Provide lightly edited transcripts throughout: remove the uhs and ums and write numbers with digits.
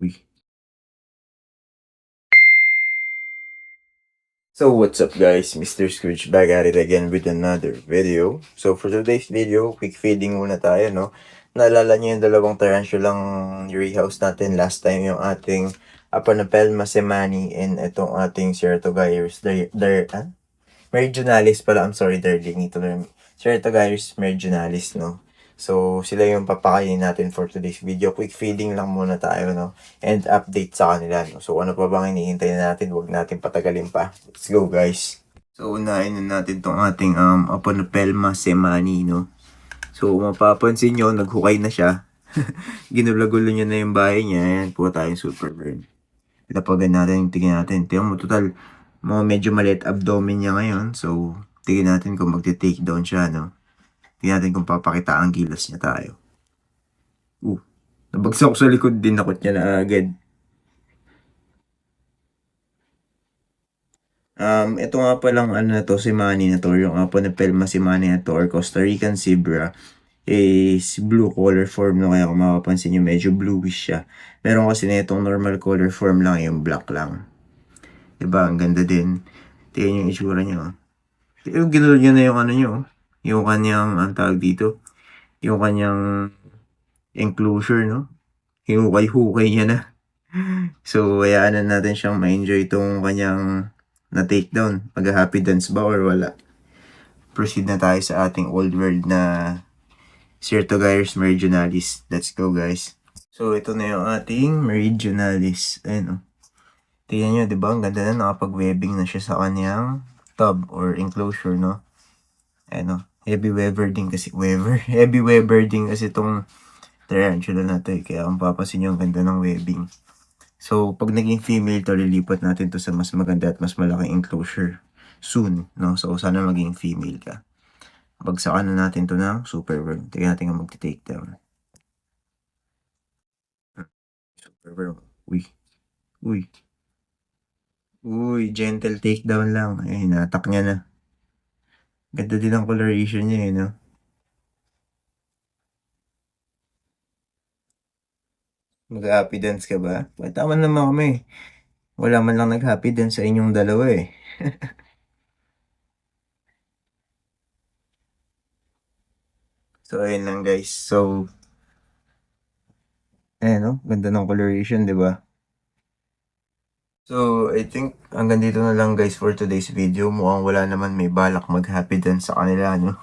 Uy. So what's up guys, Mr. Scrooge back at it again with another video. So for today's video, quick feeding muna tayo, no? Naalala niyo yung dalawang tarantulang rehouse natin last time, yung ating Apanapelma semani and itong ating Ceratogyrus meridionalis pala, I'm sorry, darling, ito lang. Ceratogyrus meridionalis, no? So, sila yung papakainin natin for today's video. Quick feeding lang muna tayo, no? And update sa kanila, no? So, ano pa bang hinihintay natin? Huwag natin patagalin pa. Let's go, guys. So, unahin na natin tong ating Apanapelma semani, no? So, mapapansin nyo, naghukay na siya. Ginulo-gulo niya na yung bahay niya. Ayan po tayong super burn. Lapagan natin, tingnan natin. Tingnan mo, total, mga medyo maliit abdomen niya ngayon. So, tingnan natin kung magte-take down siya, no? Tingnan natin kung papakita ang gilas niya tayo. Nabagsak sa likod din, nakot niya na agad. Ito nga palang ano na to, Semani na to, yung Apanapelma semani na to, or Costa Rican zebra, is blue color form, no? Kaya kung makapansin nyo, medyo bluish siya. Meron kasi na itong normal color form lang, yung black lang. Diba? Ang ganda din. Tingnan yung itsura niya. Yung ginulo niya na yung ano niyo, yung kanyang, ang tawag dito, yung kanyang enclosure, no? Hinukay-hukay niya na. So, hayaan na natin siyang ma-enjoy itong kanyang na-takedown. Mag-happy dance ba or wala? Proceed na tayo sa ating old world na Ceratogyrus meridionalis. Let's go, guys. So, ito na yung ating meridionalis. Ayan, oh. Tingnan nyo, diba? Ang ganda na, nakapag-webbing na siya sa kanyang tub or enclosure, no? Ayan, oh. Heavy weber din kasi, heavy weber din kasi itong tarantula na to, kaya kung papasin nyo, ang ganda ng webbing. So, pag naging female to, lilipat natin to sa mas maganda at mas malaking enclosure soon, no? So, sana maging female ka. Bagsakan na natin to ng super worm. Tingnan natin kung magti-take down. Super worm. Uy. Uy. Uy, gentle takedown lang. Ay, natak niya na. Ganda din ang coloration niya, no? Mag-happy dance ka ba? Tama naman kami. Wala man lang nag-happy dance sa inyong dalawa eh. So, ayun lang guys. So, ayan, no? Ganda ng coloration, di ba? So, I think hanggang dito na lang guys for today's video. Mukhang wala naman may balak mag-happy dance sa kanila, no?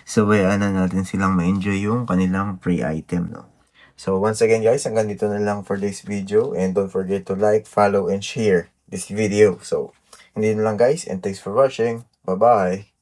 So, bayaan na natin silang ma-enjoy yung kanilang free item, no? So, once again guys, hanggang dito na lang for this video. And don't forget to like, follow, and share this video. So, hindi na lang guys, and thanks for watching. Bye-bye!